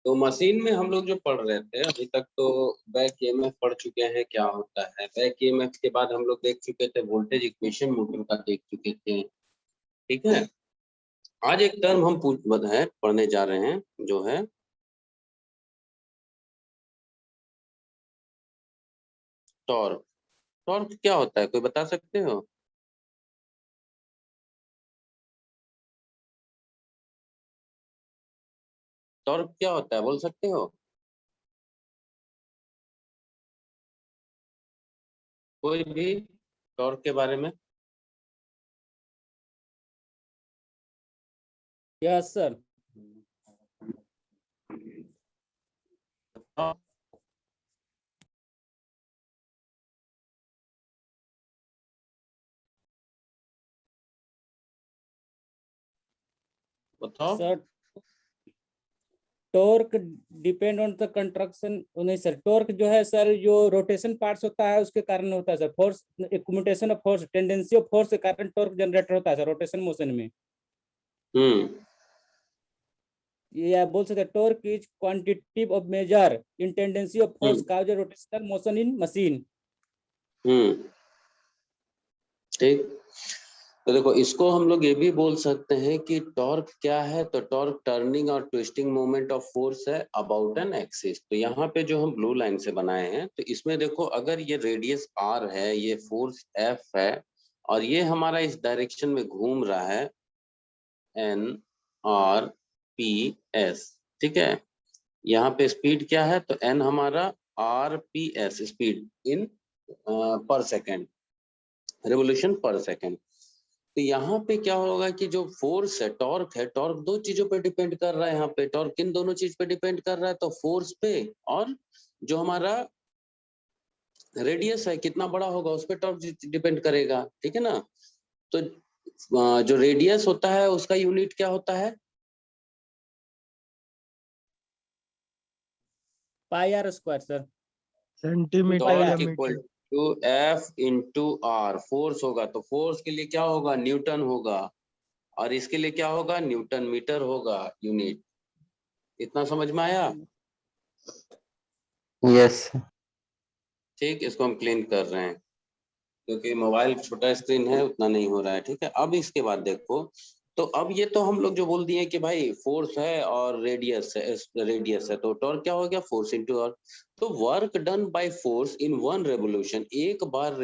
तो मशीन में हम लोग जो पढ़ रहे थे अभी तक, तो बैक ईएमएफ पढ़ चुके हैं क्या होता है। बैक ईएमएफ के बाद हम लोग देख चुके थे वोल्टेज इक्वेशन मोटर का देख चुके थे, ठीक है। आज एक टर्म हम पढ़ने जा रहे हैं जो है टॉर्क। टॉर्क क्या होता है, कोई बता सकते हो? टॉर्क क्या होता है, बोल सकते हो? कोई भी टॉर्क के बारे में? Yes sir. बताओ। Sir torque depend on the construction, नहीं सर, टॉर्क जो है सर जो रोटेशन पार्ट्स होता है उसके कारण होता है sir. Force, accumulation of force, tendency of force के कारण टॉर्क जनरेटर होता है सर रोटेशन मोशन में। ये आप बोल सकते हैं torque is quantitative of measure in tendency of force cause rotational motion in machine. ठीक, तो देखो इसको हम लोग ये भी बोल सकते हैं कि टॉर्क क्या है, तो टॉर्क टर्निंग और ट्विस्टिंग मोमेंट ऑफ फोर्स है अबाउट एन एक्सिस। तो यहाँ पे जो हम ब्लू लाइन से बनाए हैं, तो इसमें देखो अगर ये रेडियस r है, ये फोर्स F है, और ये हमारा इस डायरेक्शन में घूम रहा है NRPS, ठीक है। यहाँ पे स्पीड क्या है, तो n हमारा RPS स्पीड इन पर सेकेंड, रेवोल्यूशन पर सेकेंड। तो यहाँ पे क्या होगा कि जो फोर्स है, टॉर्क दो चीजों पे डिपेंड कर रहा है। यहाँ पे टॉर्क किन दोनों चीज पे डिपेंड कर रहा है, तो फोर्स पे, और जो हमारा रेडियस है कितना बड़ा होगा उस पे टॉर्क डिपेंड करेगा, ठीक है ना। तो जो रेडियस होता है उसका यूनिट क्या होता है? Pi R square sir. Centimetre या equal metre. To F into R। Force होगा तो फोर्स के लिए क्या होगा, न्यूटन होगा, और इसके लिए क्या होगा, न्यूटन मीटर होगा यूनिट। इतना समझ में आया? यस। ठीक, इसको हम क्लीन कर रहे हैं क्योंकि मोबाइल छोटा स्क्रीन है, उतना नहीं हो रहा है, ठीक है। अब इसके बाद देखो, तो अब ये तो हम लोग जो बोल दिए कि भाई फोर्स है और रेडियस है, तो टॉर्क क्या हो गया, फोर्स इनटू आर। तो work done by force in one revolution, एक बार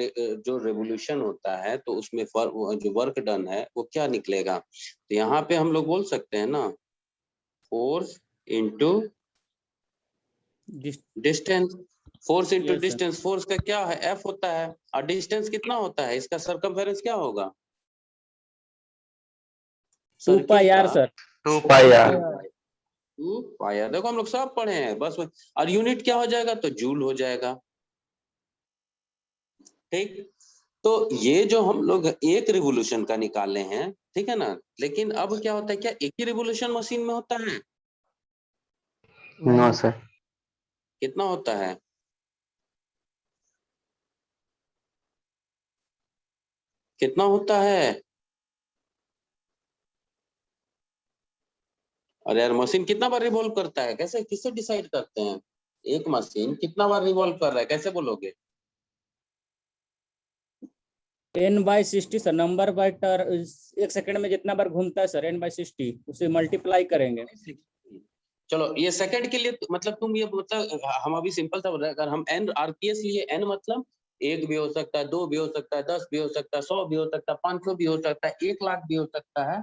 जो रेवोल्यूशन होता है तो उसमें जो वर्क डन है वो क्या निकलेगा, तो यहाँ पे हम लोग बोल सकते हैं ना, force into distance. Force into Yes, sir. Distance, force का क्या है, F होता है, और डिस्टेंस कितना होता है, इसका सरकमफेरेंस क्या होगा, 2 pi r sir. 2 pi are. 2 pi r. देखो हम लोग सब पढ़े हैं बस और यूनिट क्या हो जाएगा, तो जूल हो जाएगा, ठीक। तो ये जो हम लोग एक रिवोल्यूशन का निकाले हैं, ठीक है ना, लेकिन अब क्या होता है, क्या एक ही रिवोल्यूशन मशीन में होता है? No sir. कितना होता है? कितना होता है? अरे यार, मशीन कितना बार रिवॉल्व करता है, कैसे किससे डिसाइड करते हैं एक मशीन कितना बार रिवॉल्व कर रहा है, कैसे बोलोगे? n/60 सर, नंबर बाय एक सेकंड में जितना बार घूमता है सर n/60, उसे मल्टीप्लाई करेंगे। चलो ये सेकंड के लिए मतलब तुम ये मतलब हम अभी सिंपल सा बोल रहे हैं, अगर हम n RPS लिए, n मतलब 1 भी हो सकता है, 2 भी हो सकता है, 10 भी हो सकता है, 100 भी हो सकता है, 500 भी हो सकता है, 1 लाख भी हो सकता है।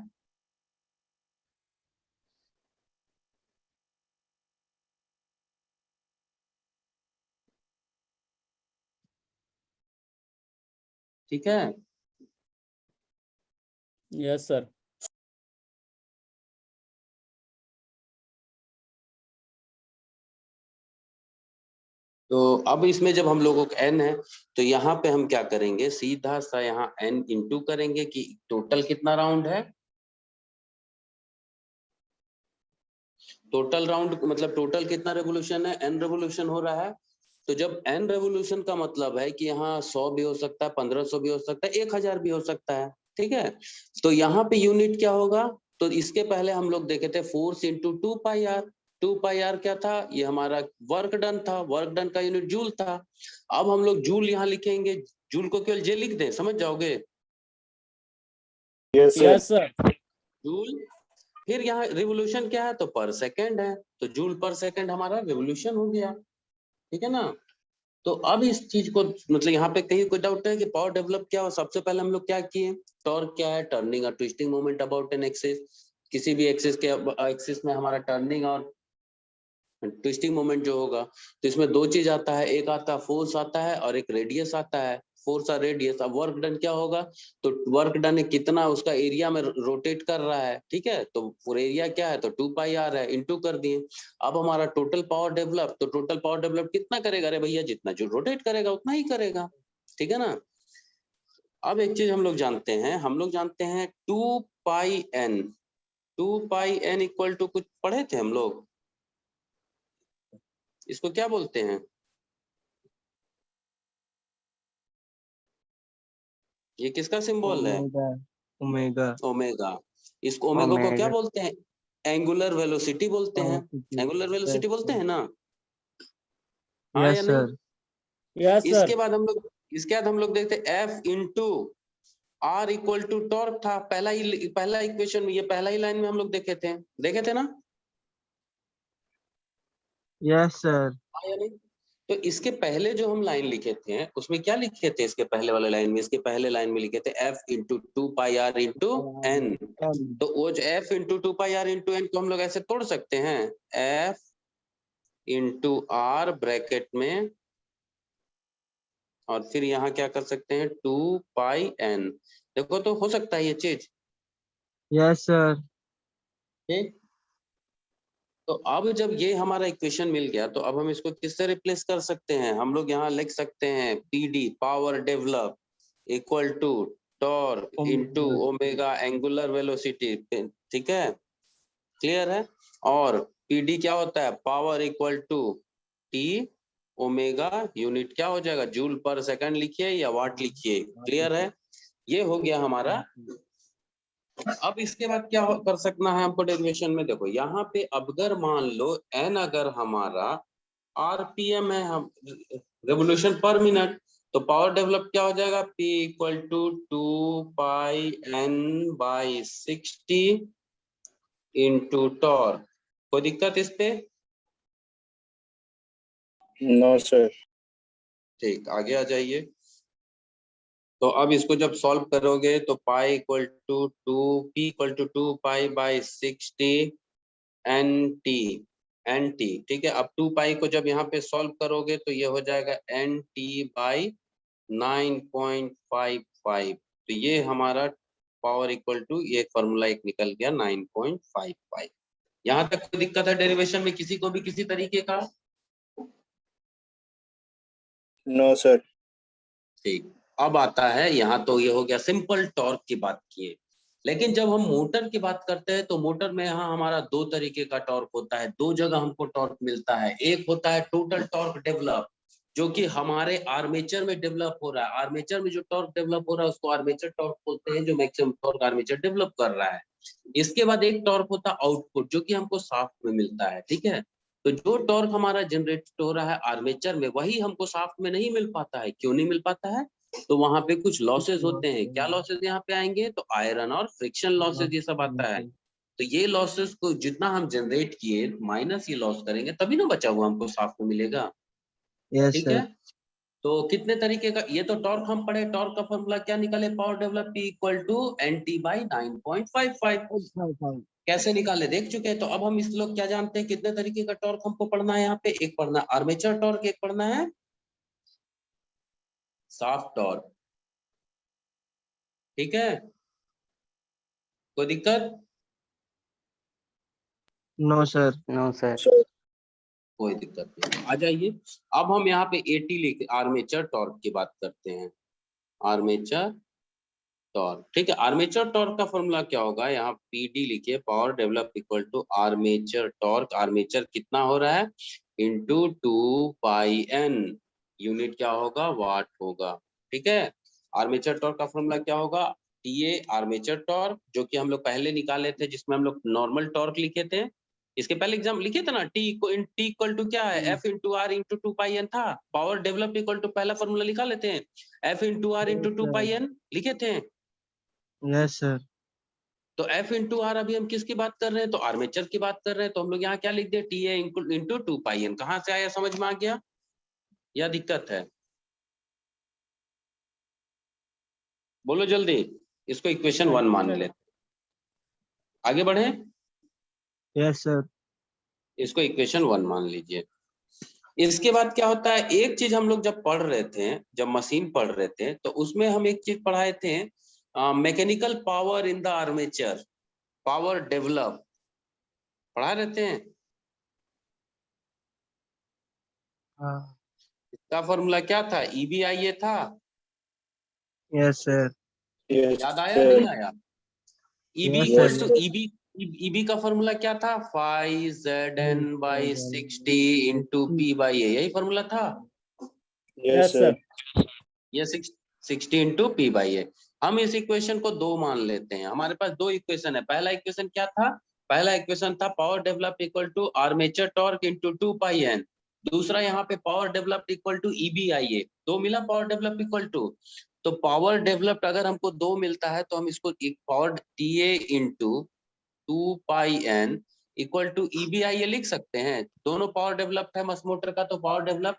ठीक है, यस सर। तो अब इसमें जब हम लोगों का n है, तो यहाँ पे हम क्या करेंगे, सीधा सा यहाँ n इंटू करेंगे कि टोटल कितना राउंड है, टोटल राउंड मतलब टोटल कितना रेवोल्यूशन है, n रेवोल्यूशन हो रहा है। तो जब n रेवोल्यूशन का मतलब है कि यहाँ 100 भी हो सकता है, 1500 भी हो सकता है, 1000 भी हो सकता है, ठीक है। तो यहाँ पे यूनिट क्या होगा, तो इसके पहले हम लोग देखे थे force into 2 pi are, 2 pi R क्या था, ये हमारा वर्क डन था, वर्क डन का यूनिट जूल था। अब हम लोग जूल यहाँ लिखेंगे, जूल को केवल जे लिख दें, समझ जाओगे। Yes sir. Yes sir. Joule, फिर यहाँ रिवोल्यूशन क्या है, तो पर सेकेंड है, तो जूल पर सेकेंड हमारा रिवोल्यूशन हो गया, ठीक है ना। तो अब इस चीज को मतलब यहाँ पे कहीं कोई डाउट है कि पावर डेवलप क्या हो, सबसे पहले हम लोग क्या किए, टॉर्क क्या है, टर्निंग और twisting moment about an axis, किसी भी एक्सिस के एक्सिस में हमारा टर्निंग और ट्विस्टिंग मोमेंट जो होगा, तो इसमें दो चीज आता है, एक आता है फोर्स आता है और एक रेडियस आता है, फोर्स और रेडियस। अब वर्क डन क्या होगा, तो वर्क डन कितना उसका एरिया में रोटेट कर रहा है, ठीक है, तो एरिया क्या है, तो 2 पाई आर है, इनटू कर दिए। अब हमारा टोटल पावर डेवलप, तो टोटल पावर डेवलप कितना करेगा, अरे भैया जितना जो रोटेट करेगा उतना ही करेगा, ठीक है ना। अब एक चीज हम लोग जानते हैं, हम लोग जानते हैं 2 pi n, 2 pi N equal to, कुछ पढ़े थे हम लोग, इसको क्या बोलते हैं, ये किसका सिंबल है, ओमेगा ओमेगा ओमेगा। इसको ओमेगा को क्या बोलते हैं, एंगुलर वेलोसिटी बोलते हैं, एंगुलर वेलोसिटी बोलते हैं ना, हाँ या यस नहीं। सर। Yes sir. इसके बाद हम लोग देखते हैं F into R equal to torque था, पहला इक्वेशन में, ये पहला ही लाइन में हम लोग देखे थे ना, यस सर। हाँ या नहीं। तो इसके पहले जो हम लाइन लिखे थे उसमें क्या लिखे थे, इसके पहले वाले लाइन में, इसके पहले लाइन में लिखे थे F into 2 pi R into N. तो वो जो F into 2 pi R into N को हम लोग ऐसे तोड़ सकते हैं, F इंटू आर ब्रैकेट में, और फिर यहाँ क्या कर सकते हैं 2 पाई एन। देखो तो हो सकता है ये चीज, यस सर। ठीक। तो अब जब ये हमारा इक्वेशन मिल गया, तो अब हम इसको किससे रिप्लेस कर सकते हैं, हम लोग यहाँ लिख सकते हैं PD power develop equal to torque into omega angular velocity, ठीक है, क्लियर है। और पीडी क्या होता है, power equal to T omega, unit क्या हो जाएगा, जूल पर सेकंड लिखिए या वाट लिखिए, क्लियर है। ये हो गया हमारा। अब इसके बाद क्या कर सकना है हमको डेरिवेशन में, देखो यहाँ पे अगर मान लो एन अगर हमारा आरपीएम है, हम रेवोल्यूशन पर मिनट, तो पावर डेवलप क्या हो जाएगा, P equal to 2 pi N by 60 into torque. कोई दिक्कत इस पे, नो सर। ठीक, आगे आ जाइए। तो अब इसको जब सॉल्व करोगे तो pi equal to 2 P equal to 2 pi by 60 N T, ठीक है। अब 2 पाई को जब यहाँ पे सॉल्व करोगे तो ये हो जाएगा एन टी बाई 9.55, तो ये हमारा पावर इक्वल टू, ये फॉर्मूला एक निकल गया 9.55। यहाँ तक कोई दिक्कत है डेरिवेशन में किसी को भी किसी तरीके का, नो सर। ठीक। अब आता है यहाँ, तो ये हो गया सिंपल टॉर्क की बात किए, लेकिन जब हम मोटर की बात करते हैं तो मोटर में यहाँ हमारा दो तरीके का टॉर्क होता है, दो जगह हमको टॉर्क मिलता है। एक होता है टोटल टॉर्क डेवलप, जो कि हमारे आर्मेचर में डेवलप हो रहा है, आर्मेचर में जो टॉर्क डेवलप हो रहा है उसको आर्मेचर टॉर्क बोलते हैं, जो मैक्सिमम टॉर्क आर्मेचर डेवलप कर रहा है। इसके बाद एक टॉर्क होता है आउटपुट, जो कि हमको शाफ्ट में मिलता है, ठीक है। तो जो टॉर्क हमारा जनरेट हो रहा है आर्मेचर में, वही हमको शाफ्ट में नहीं मिल पाता है। क्यों नहीं मिल पाता है, तो वहां पे कुछ लॉसेस होते हैं। क्या लॉसेस यहाँ पे आएंगे, तो आयरन और फ्रिक्शन लॉसेस ये सब आता है। तो ये लॉसेस को जितना हम जनरेट किए माइनस ये लॉस करेंगे, तभी ना बचा हुआ हमको शाफ्ट में मिलेगा, यस ठीक सर। है। तो कितने तरीके का, ये तो टॉर्क हम पढ़े, टॉर्क का फॉर्मूला क्या निकाले, power develop P equal to N T by 9.55। कैसे निकाले देख चुके हैं। तो अब हम इस लोग क्या जानते हैं, कितने तरीके का टॉर्क हमको पढ़ना है यहाँ पे, एक पढ़ना है आर्मेचर टॉर्क, एक पढ़ना है शाफ्ट टॉर्क, ठीक है। कोई दिक्कत, नो सर। No sir. कोई दिक्कत नहीं, आ जाइए। अब हम यहाँ पे एटी लिख, आर्मेचर टॉर्क की बात करते हैं, आर्मेचर टॉर्क, ठीक है। आर्मेचर टॉर्क का फॉर्मूला क्या होगा, यहाँ पीडी लिखिए, power develop equal to armature torque, armature कितना हो रहा है इंटू 2 पाई एन, यूनिट क्या होगा, वाट होगा, ठीक है। आर्मेचर टॉर्क का फॉर्मूला क्या होगा, टीए आर्मेचर टॉर्क, जो कि हम लोग पहले निकाले थे, जिसमें हम लोग नॉर्मल टॉर्क लिखे थे, इसके पहले एग्जाम लिखे थे ना, टी इक्वल टू क्या है, F into R into two pi N था। पावर डेवलप इक्वल टू पहला फॉर्मूला लिखा लेते हैं, F into R into two pi N लिखे थे। Yes sir. तो एफ इंटू आर अभी हम किसकी बात कर रहे हैं, तो आर्मेचर की बात कर रहे हैं, तो हम लोग यहाँ क्या लिख दिए, T A into two pi N. कहाँ से आया, समझ में आ गया या दिक्कत है? बोलो जल्दी। इसको इक्वेशन 1 मान लेते, आगे बढ़े। Yes sir. इसको इक्वेशन 1 मान लीजिए। इसके बाद क्या होता है, एक चीज हम लोग जब पढ़ रहे थे, जब मशीन पढ़ रहे थे, तो उसमें हम एक चीज पढ़ाए थे, mechanical power in the armature, power develop पढ़ा रहते हैं। हाँ। इसका फॉर्मूला क्या था, EBIA था। Yes sir. याद आया नहीं आया? EB Yes, equal sir. To EB का फॉर्मूला क्या था, 5ZN/60 इंटू P/A, यही फॉर्मूला था। Yes sir. ये 60 इंटू P/A। हम इस इक्वेशन को 2 मान लेते हैं। हमारे पास 2 इक्वेशन है। पहला इक्वेशन क्या था, पहला इक्वेशन था power develop equal to armature torque into 2 pi N. दूसरा यहाँ पे power develop equal to EBIA। 2 मिला पावर डेवलप इक्वल टू। तो पावर डेवलप्ड अगर हमको 2 मिलता है, तो हम इसको एक power TA into 2 pi N equal to EBIA लिख सकते हैं। दोनों पावर डेवलप्ड है मस मोटर का, तो पावर डेवलप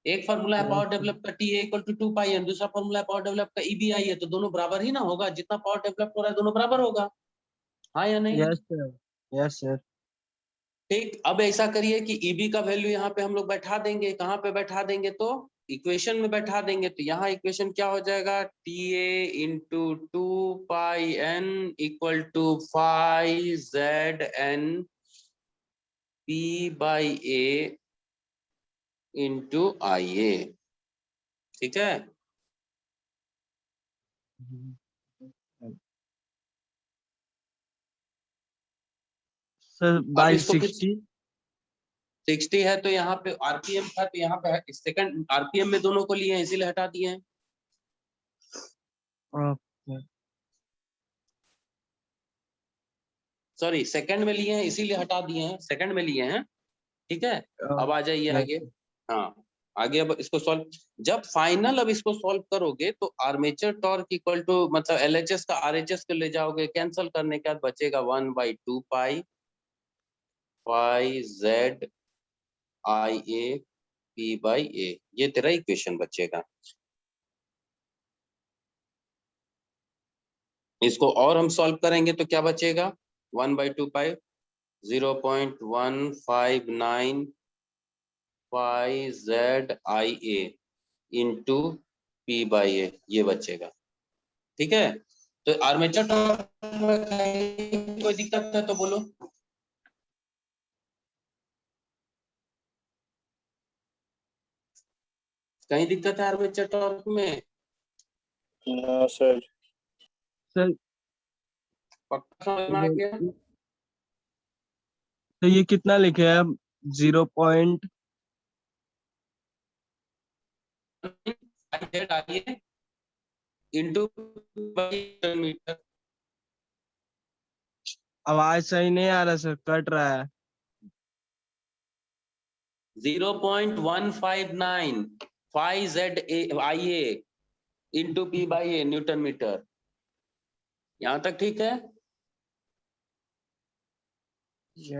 एक फॉर्मूला है पावर डेवलप का TA equal to 2 pi N, दूसरा फॉर्मूला है पावर डेवलप का EBIA, तो दोनों बराबर ही ना होगा, जितना पावर डेवलप हो रहा है दोनों बराबर होगा, हाँ या नहीं? Yes sir. Yes sir. ठीक, अब ऐसा करिए कि EB का वैल्यू यहाँ पे हम लोग बैठा देंगे। कहाँ पे बैठा देंगे, तो इक्वेशन में बैठा देंगे। तो यहाँ इक्वेशन क्या हो जाएगा, TA into 2 pi N equal to 5ZN P/A into IA। ठीक है, सर अब बाई इसको फिर 60। 60 है, तो यहाँ पे RPM था, तो यहाँ पे सेकंड RPM में दोनों को लिए हैं, इसीलिए हटा दिए हैं। सॉरी, सेकंड में लिए हैं इसीलिए हटा दिए हैं, सेकंड में लिए हैं। ठीक है, अब आ जाइए आगे। हाँ, आगे अब इसको सॉल्व, जब फाइनल अब इसको सॉल्व करोगे, तो आर्मेचर टॉर्क इक्वल टू, मतलब LHS का RHS को ले जाओगे, कैंसिल करने के बाद बचेगा 1/2 पाई 5ZIA P/A। ये तेरा इक्वेशन बचेगा। इसको और हम सॉल्व करेंगे तो क्या बचेगा, 1/2 पाई 0.159 इंटू P/A, ये बचेगा। ठीक है, तो आर्मेचर टॉर्क में कोई दिक्कत है तो बोलो। कहीं दिक्कत है आर्मेचर टॉर्क में? No sir. सर पक्का समझ में आ गया? तो ये कितना लिखे हैं अब? 0 पॉइंट इंटू मीटर। आवाज सही नहीं आ रहा सर, कट रहा है। 0.159 5ZIA into P/A newton metre. यहाँ तक ठीक है?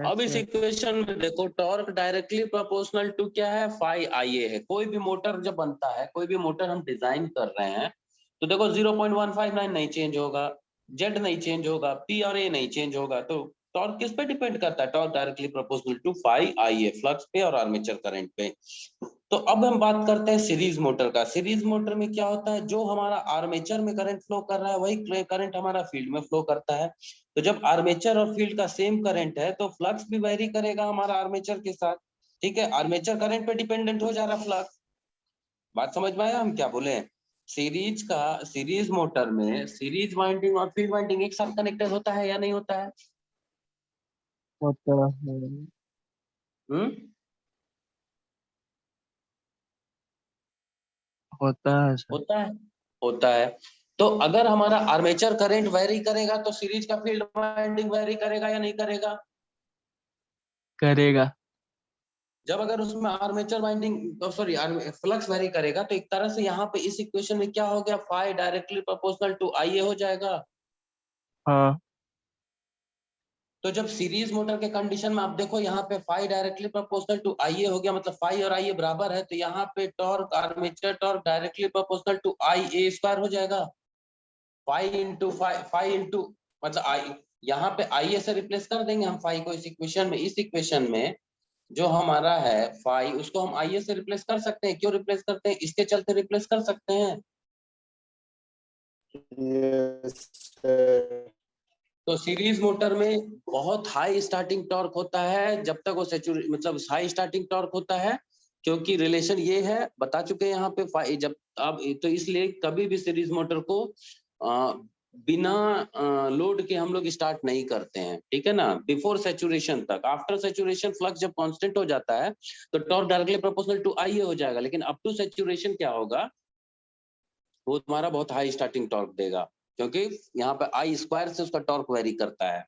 अब इस इक्वेशन में देखो, टॉर्क डायरेक्टली प्रोपोर्शनल टू क्या है, 5IA है। कोई भी मोटर जब बनता है, कोई भी मोटर हम डिजाइन कर रहे हैं, तो देखो 0.159 नहीं चेंज होगा, Z नहीं चेंज होगा, P और A नहीं चेंज होगा। तो टॉर्क किस पे डिपेंड करता है, torque directly proportional to 5IA, flux पे और आर्मेचर करंट पे। तो अब हम बात करते हैं सीरीज मोटर का। सीरीज मोटर में क्या होता है, जो हमारा आर्मेचर में करंट फ्लो कर रहा है, वही करंट हमारा फील्ड में फ्लो करता है। तो जब आर्मेचर और फील्ड का सेम करंट है, तो फ्लक्स भी वेरी करेगा हमारा आर्मेचर के साथ। ठीक है, आर्मेचर करंट पे डिपेंडेंट हो जा रहा फ्लक्स। बात समझ में आया हम क्या बोले? सीरीज मोटर में सीरीज वाइंडिंग और फील्ड वाइंडिंग एक साथ कनेक्टेड होता है या नहीं होता है? होता है। होता है सर। होता है। तो अगर हमारा आर्मेचर करंट वेरी करेगा, तो सीरीज का फील्ड वाइंडिंग वेरी करेगा या नहीं करेगा? करेगा। जब अगर उसमें armature winding sorry flux very करेगा तो एक तरह से यहाँ पे इस इक्वेशन में क्या हो गया, phi directly proportional to IA हो जाएगा। हाँ तो जब सीरीज मोटर के कंडीशन में आप देखो यहाँ पे phi directly proportional to IA हो गया, मतलब फाई और IA बराबर है, तो यहाँ पे torque armature torque directly proportional to IA square हो जाएगा। फाई इंटू मतलब आई, यहाँ पे IA से रिप्लेस कर देंगे हम फाई को इस इक्वेशन में जो हमारा है फाई, उसको हम IA से रिप्लेस कर सकते हैं। क्यों रिप्लेस करते हैं? इसके चलते रिप्लेस कर सकते हैं। Yes sir. तो सीरीज मोटर में बहुत हाई स्टार्टिंग टॉर्क होता है जब तक वो मतलब हाई स्टार्टिंग टॉर्क होता है, क्योंकि रिलेशन ये है, बता चुके हैं यहाँ पे जब अब तो इसलिए कभी भी सीरीज मोटर को बिना लोड के हम लोग स्टार्ट नहीं करते हैं, ठीक है ना, बिफोर सैचुरेशन तक। आफ्टर सैचुरेशन फ्लक्स जब कांस्टेंट हो जाता है तो torque directly proportional to IA हो जाएगा, लेकिन अप टू सैचुरेशन क्या होगा, वो तुम्हारा बहुत हाई स्टार्टिंग टॉर्क देगा, क्योंकि यहाँ पे I स्क्वायर से उसका टॉर्क वेरी करता है।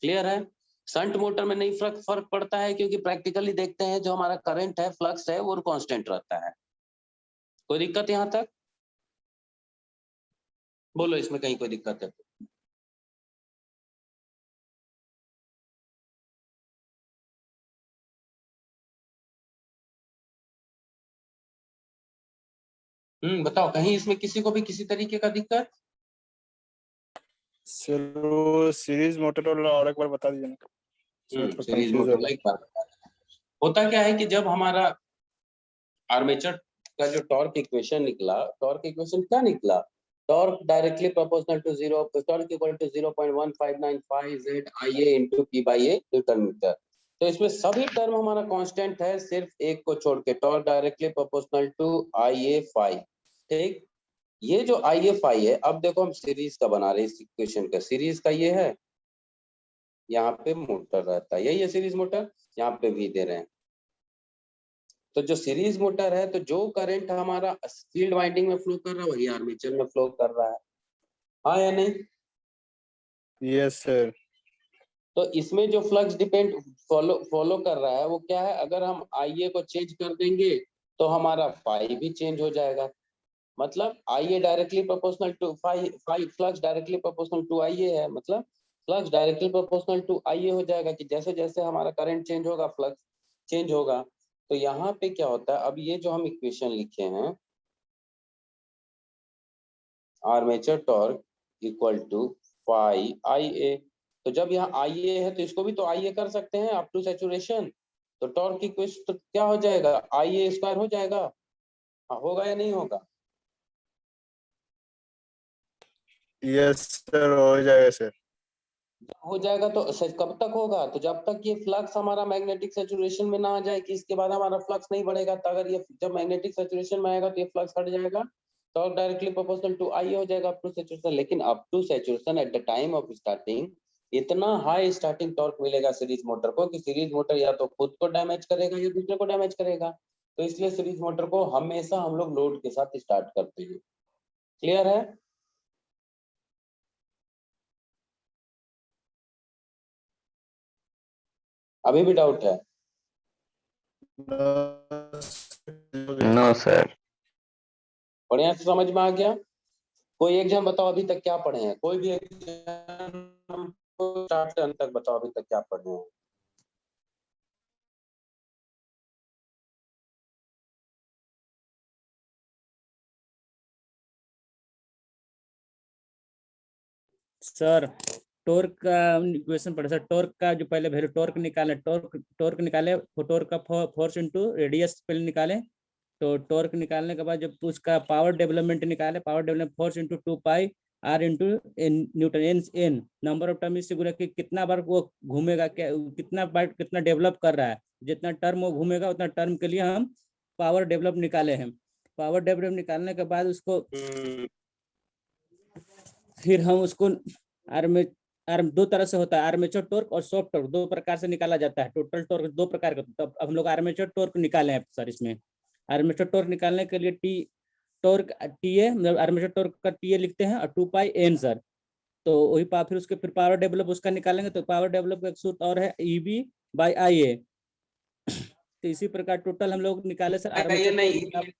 क्लियर है? शंट मोटर में नहीं फर्क पड़ता है, क्योंकि प्रैक्टिकली देखते हैं जो हमारा करंट है, फ्लक्स है, वो कांस्टेंट रहता है। कोई दिक्कत यहाँ तक? बोलो इसमें कहीं कोई दिक्कत है तो। बताओ कहीं इसमें किसी को भी किसी तरीके का दिक्कत? सर वो सीरीज मोटर वाला और एक बार बता दीजिए ना। सीरीज मोटर एक बार होता क्या है कि जब हमारा आर्मेचर का जो टॉर्क इक्वेशन निकला, टॉर्क इक्वेशन क्या निकला, torque directly proportional to 0, torque equal to 0.1595 Z IA into P/A newton metre. तो इसमें सभी टर्म हमारा कांस्टेंट है, सिर्फ एक को छोड़ के, torque directly proportional to IA phi. ठीक, ये जो IA फाई है, अब देखो हम सीरीज का बना रहे हैं इस इक्वेशन का। सीरीज का ये है, यहाँ पे मोटर रहता है, यही है सीरीज मोटर, यहाँ पे भी दे रहे हैं। तो जो सीरीज मोटर है, तो जो करंट हमारा फील्ड वाइंडिंग में फ्लो कर रहा है वही आर्मेचर में फ्लो कर रहा है, हाँ या नहीं? Yes sir. तो इसमें जो फ्लक्स डिपेंड फॉलो कर रहा है वो क्या है, अगर हम IA को चेंज कर देंगे तो हमारा फाई भी चेंज हो जाएगा। मतलब IA directly proportional to phi, flux directly proportional to IA है, मतलब flux directly proportional to IA हो जाएगा कि जैसे जैसे हमारा करंट चेंज होगा फ्लक्स चेंज होगा। तो यहाँ पे क्या होता है, अब ये जो हम इक्वेशन लिखे हैं, armature torque equal to phi IA, तो जब यहाँ IA है तो इसको भी तो IA कर सकते हैं अप टू सैचुरेशन, तो टॉर्क की इक्वेशन तो क्या हो जाएगा, IA स्क्वायर हो जाएगा। हाँ, होगा या नहीं होगा? यस सर हो जाएगा सर। हो जाएगा तो कब तक होगा, तो जब तक ये फ्लक्स हमारा मैग्नेटिक सैचुरेशन में ना आ जाए कि इसके बाद हमारा फ्लक्स नहीं बढ़ेगा। तो अगर ये जब मैग्नेटिक सैचुरेशन में आएगा तो ये फ्लक्स हट जाएगा, तो डायरेक्टली प्रोपोर्शनल टू IA हो जाएगा अप टू सैचुरेशन। लेकिन up to saturation at the time of starting इतना हाई स्टार्टिंग टॉर्क मिलेगा सीरीज मोटर को कि सीरीज मोटर या तो खुद को डैमेज करेगा या दूसरे को डैमेज करेगा। तो इसलिए सीरीज मोटर को हमेशा हम लोग लोड के साथ स्टार्ट करते हैं। क्लियर है? अभी भी डाउट है? No sir. बढ़िया से समझ में आ गया? कोई एक जन बताओ अभी तक क्या पढ़े हैं, कोई भी एक जन स्टार्ट से अंत तक बताओ अभी तक क्या पढ़े हैं। सर टॉर्क का इक्वेशन पढ़े सर। टॉर्क का जो पहले वैल्यू टॉर्क निकाले, टॉर्क निकाले, टॉर्क का फोर्स इनटू रेडियस पहले निकाले। तो टॉर्क निकालने के बाद जब उसका पावर डेवलपमेंट निकाले, power development force into 2 pi R into Newton n number of term इससे गुना कि कितना बार वो घूमेगा, क्या कितना बार कितना डेवलप कर रहा है, जितना टर्म वो घूमेगा उतना टर्म के लिए हम पावर डेवलप निकाले हैं। पावर डेवलप निकालने के बाद उसको फिर हम उसको दो तरह से होता है, आर्मेचर टॉर्क और सॉफ्ट टॉर्क, दो प्रकार से निकाला जाता है। टोटल टॉर्क दो प्रकार का। तो अब हम लोग आर्मेचर टॉर्क निकाले हैं सर। इसमें आर्मेचर टॉर्क निकालने के लिए TA मतलब आर्मेचर टॉर्क का TA लिखते हैं और 2πn सर। तो वही फिर उसके फिर पावर डेवलप उसका निकालेंगे। तो पावर डेवलप का एक सूत्र और है EB बाई आई ए। तो इसी प्रकार टोटल हम लोग निकाले सर ये आर्मेचर नहीं टॉर्क।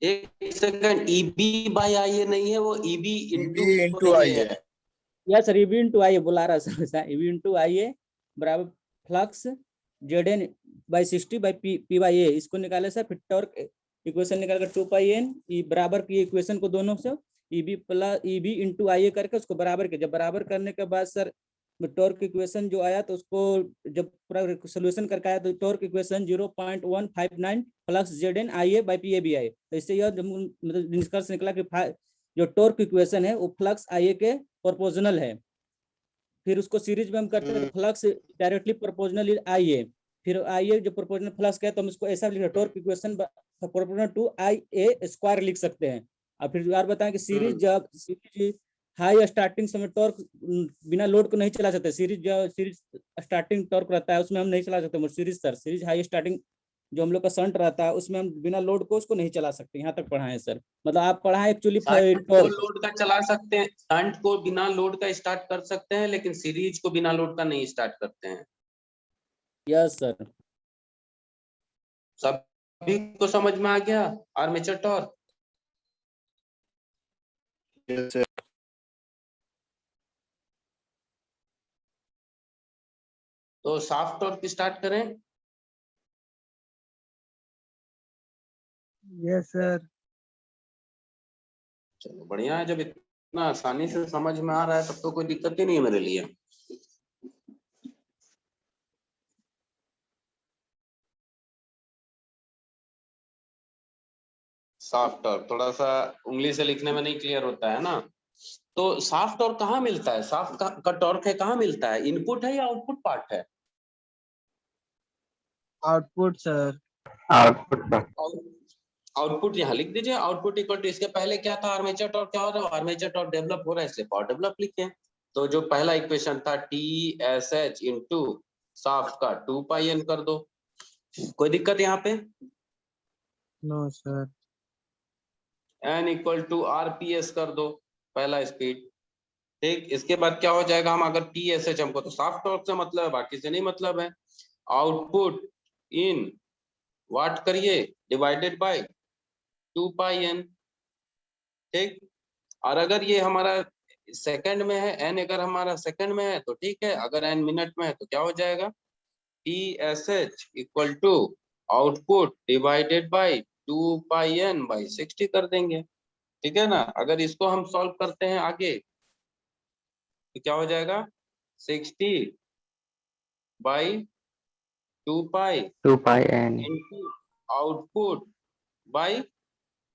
एक second, EB by I A नहीं है, वो EB EB into into I IA। है। Yes sir, EB into I A बुला रहा sir, EB into I A बराबर flux Z N by 60 by P by A, इसको निकाले सर। फिर टॉर्क इक्वेशन निकाल कर 2 पाई एन ई बराबर की इक्वेशन को दोनों से EB plus EB into I ए करके उसको बराबर किया। जब बराबर करने के बाद सर टॉर्क इक्वेशन जो आया तो उसको जब पूरा सोल्यूशन करके आया तो torque equation 0.159 plus Z N I A by P A B I. तो इससे यह मतलब निष्कर्ष निकला कि जो टॉर्क इक्वेशन है वो फ्लक्स आई ए के प्रोपोर्शनल है। फिर उसको सीरीज में हम करते हैं तो फ्लक्स डायरेक्टली प्रोपोर्शनल आई ए। फिर आई ए जो प्रोपोर्शनल फ्लक्स का है तो हम इसको ऐसा लिख torque equation proportional to I A square लिख सकते हैं। और फिर यार बताएं कि सीरीज जब सीरीज हाई स्टार्टिंग समय टॉर्क बिना लोड को नहीं चला सकते। सीरीज स्टार्टिंग टॉर्क रहता है उसमें हम नहीं चला सकते। Series sir series high starting जो हम लोग का शंट रहता है उसमें हम बिना लोड को उसको नहीं चला सकते। यहाँ तक पढ़ाएं सर, मतलब आप पढ़ाएं एक्चुअली शंट को टॉर्क। लोड का चला सकते हैं, शंट को बिना लोड का स्टार्ट कर सकते हैं, लेकिन सीरीज को बिना लोड का नहीं स्टार्ट करते हैं। Yes sir. सभी को समझ में आ गया आर्मेचर टॉर्क? Yes sir। तो साफ्ट टॉर्क स्टार्ट करें। Yes sir. चलो बढ़िया है, जब इतना आसानी से समझ में आ रहा है तब तो कोई दिक्कत ही नहीं है मेरे लिए। साफ्ट टॉर्क थोड़ा सा उंगली से लिखने में नहीं क्लियर होता है ना, तो साफ्ट टॉर्क कहाँ मिलता है? साफ्ट का टॉर्क है कहाँ मिलता है? इनपुट है या आउटपुट पार्ट है? Output sir. आउटपुट पर। आउटपुट यहाँ लिख दीजिए, आउटपुट इक्वल टू इसके पहले क्या था? आर्मेचर टॉर्क क्या हो रहा है? आर्मेचर टॉर्क डेवलप हो रहा है इसलिए पावर डेवलप लिखे। तो जो पहला इक्वेशन था T S H into shaft का 2 पाई एन कर दो। कोई दिक्कत यहाँ पे? No sir. N equal to R P S कर दो, पहला स्पीड। ठीक, इसके बाद क्या हो जाएगा? हम अगर टी एस एच, हमको तो साफ्ट टॉर्क से मतलब है, बाकी से नहीं मतलब है। आउटपुट इन वाट करिए डिवाइडेड बाय 2 पाई एन। ठीक, और अगर ये हमारा सेकंड में है, एन अगर हमारा सेकंड में है तो ठीक है, अगर एन मिनट में है तो क्या हो जाएगा? T S H equal to output divided by 2 pi N by 60 कर देंगे। ठीक है ना? अगर इसको हम सॉल्व करते हैं आगे तो क्या हो जाएगा? 60 by 2 pi 2 pi n। Into output by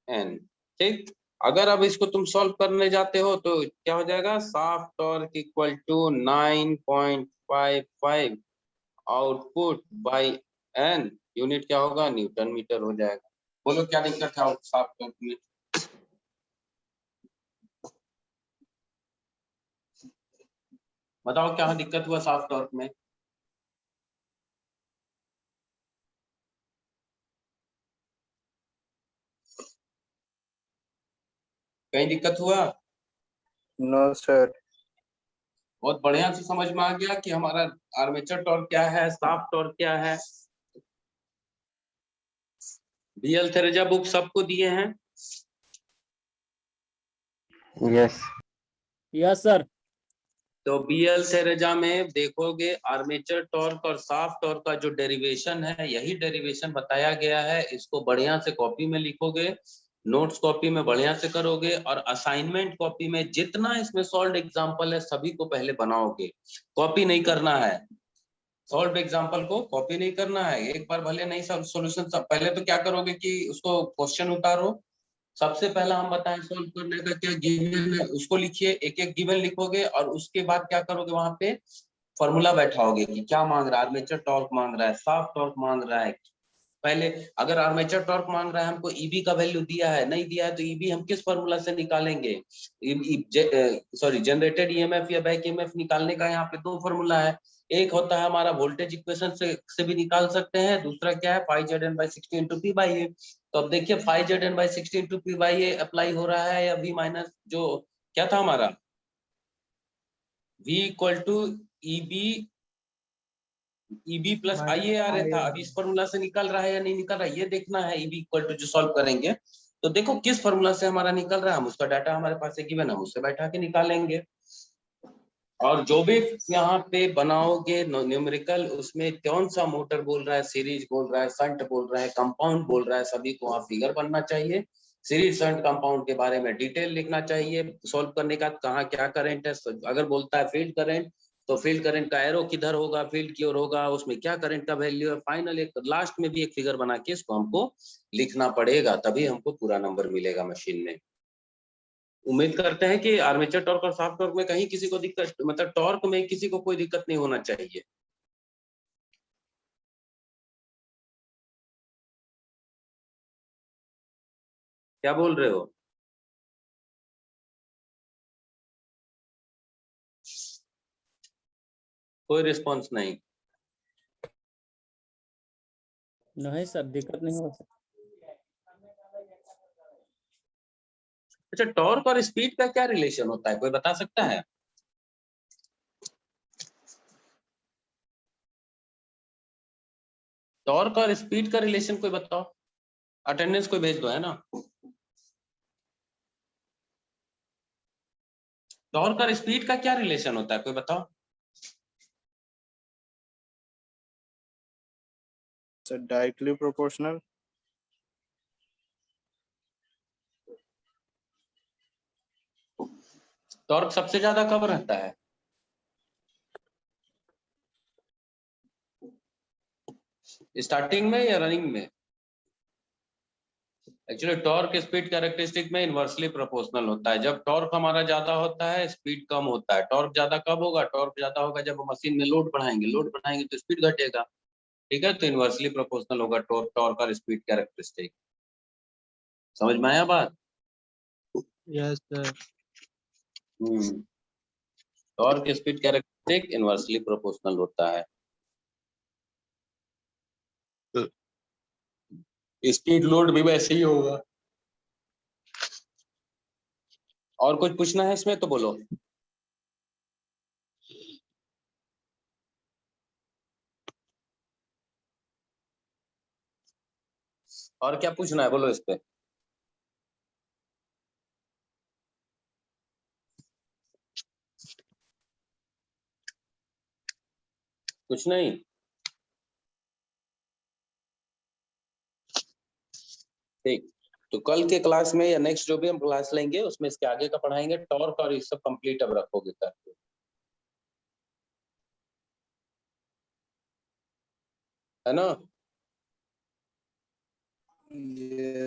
N. ठीक, अगर अब इसको तुम सॉल्व करने जाते हो तो क्या हो जाएगा? Shaft torque equal to 9.55 output by N, unit क्या होगा? न्यूटन मीटर हो जाएगा। बोलो क्या दिक्कत है साफ्ट टॉर्क में? बताओ क्या दिक्कत हुआ साफ्ट टॉर्क में? कहीं दिक्कत हुआ? No sir। बहुत बढ़िया से समझ में आ गया कि हमारा आर्मेचर टॉर्क क्या है, साफ्ट टॉर्क क्या है। बीएल थेरेजा बुक सबको दिए हैं? यस। Yes sir. तो बीएल थेरेजा में देखोगे आर्मेचर टॉर्क और साफ्ट टॉर्क का जो डेरिवेशन है, यही डेरिवेशन बताया गया है। इसको बढ़िया से कॉपी में लिखोगे, नोट्स कॉपी में बढ़िया से करोगे, और असाइनमेंट कॉपी में जितना इसमें सॉल्व एग्जांपल है सभी को पहले बनाओगे। कॉपी नहीं करना है, सॉल्व एग्जांपल को कॉपी नहीं करना है। एक बार भले नहीं सब सॉल्यूशन, सब पहले तो क्या करोगे कि उसको क्वेश्चन उतारो, सबसे पहला हम बताएं सॉल्व करने का क्या गिवन है उसको लिखिए, एक एक गिवन लिखोगे, और उसके बाद क्या करोगे? वहां पे फॉर्मूला बैठाओगे कि क्या मांग रहा है, आर्मेचर टॉर्क मांग रहा है, साफ्ट टॉर्क मांग रहा है। पहले अगर आर्मेचर टॉर्क मांग रहा है, हमको ईबी का वैल्यू दिया है, नहीं दिया है, तो ईबी हम किस फॉर्मूला से निकालेंगे? सॉरी, जनरेटेड ईएमएफ या बैक ईएमएफ निकालने का यहाँ पे 2 फॉर्मूला है। एक होता है हमारा वोल्टेज इक्वेशन से भी निकाल सकते हैं, दूसरा क्या है? 5Zn/60 इंटू पी बाई ए। तो अब देखिए 5Zn/60 into P by A apply हो रहा है या v माइनस जो क्या था हमारा v equal to EB EB plus IARA था, अभी इस फॉर्मूला से निकल रहा है या नहीं निकल रहा है ये देखना है। ईबी इक्वल टू जो सॉल्व करेंगे तो देखो किस फॉर्मूला से हमारा निकल रहा है, हम उसका डाटा हमारे पास है गिवन, हम उससे बैठा के निकालेंगे। और जो भी यहाँ पे बनाओगे न्यूमेरिकल, उसमें कौन सा मोटर बोल रहा है, सीरीज बोल रहा है, शंट बोल रहा है, कंपाउंड बोल रहा है, सभी को वहाँ फिगर बनना चाहिए। सीरीज शंट कंपाउंड के बारे में डिटेल लिखना चाहिए। सॉल्व करने का कहाँ क्या करंट है, अगर बोलता है फील्ड करंट तो फील्ड करंट का एरो किधर होगा, फील्ड की ओर होगा, उसमें क्या करंट का वैल्यू है, फाइनल एक लास्ट में भी एक फिगर बना के इसको हमको लिखना पड़ेगा, तभी हमको पूरा नंबर मिलेगा मशीन में। उम्मीद करते हैं कि आर्मेचर टॉर्क और शाफ्ट टॉर्क में कहीं किसी को दिक्कत, मतलब टॉर्क में किसी को कोई दिक्कत नहीं होना चाहिए। क्या बोल रहे हो? कोई रिस्पांस नहीं। नहीं सर, दिक्कत नहीं हो सकती। अच्छा, टॉर्क और स्पीड का क्या रिलेशन होता है, कोई बता सकता है? टॉर्क और स्पीड का रिलेशन कोई बताओ, अटेंडेंस कोई भेज दो, है ना। टॉर्क और स्पीड का क्या रिलेशन होता है, कोई बताओ। Sir directly proportional. टॉर्क सबसे ज्यादा कब रहता है? स्टार्टिंग में या रनिंग में? एक्चुअली टॉर्क स्पीड कैरेक्टरिस्टिक में इनवर्सली प्रोपोर्शनल होता है। जब टॉर्क हमारा ज्यादा होता है स्पीड कम होता है। टॉर्क ज्यादा कब होगा? टॉर्क ज्यादा होगा जब मशीन में लोड बढ़ाएंगे तो स्पीड घटेगा, ठीक है। तो इनवर्सली प्रोपोर्शनल होगा टॉर्क और स्पीड कैरेक्टरिस्टिक। समझ में आया बात? Yes sir. Torque speed characteristic inversely proportional होता है। स्पीड लोड भी वैसे ही होगा। और कुछ पूछना है इसमें तो बोलो। और क्या पूछना है बोलो इस पे। कुछ नहीं। ठीक, तो कल के क्लास में या नेक्स्ट जो भी हम क्लास लेंगे उसमें इसके आगे का पढ़ाएंगे। टॉर्क और ये सब कंप्लीट अब रखोगे करके, है ना।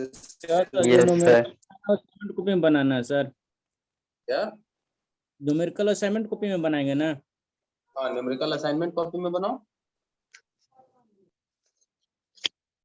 सर जो Yes, sir. असाइनमेंट कॉपी में बनाना है सर, क्या? न्यूमेरिकल असाइनमेंट कॉपी में बनाएंगे ना। हाँ, न्यूमेरिकल असाइनमेंट कॉपी में बनाओ।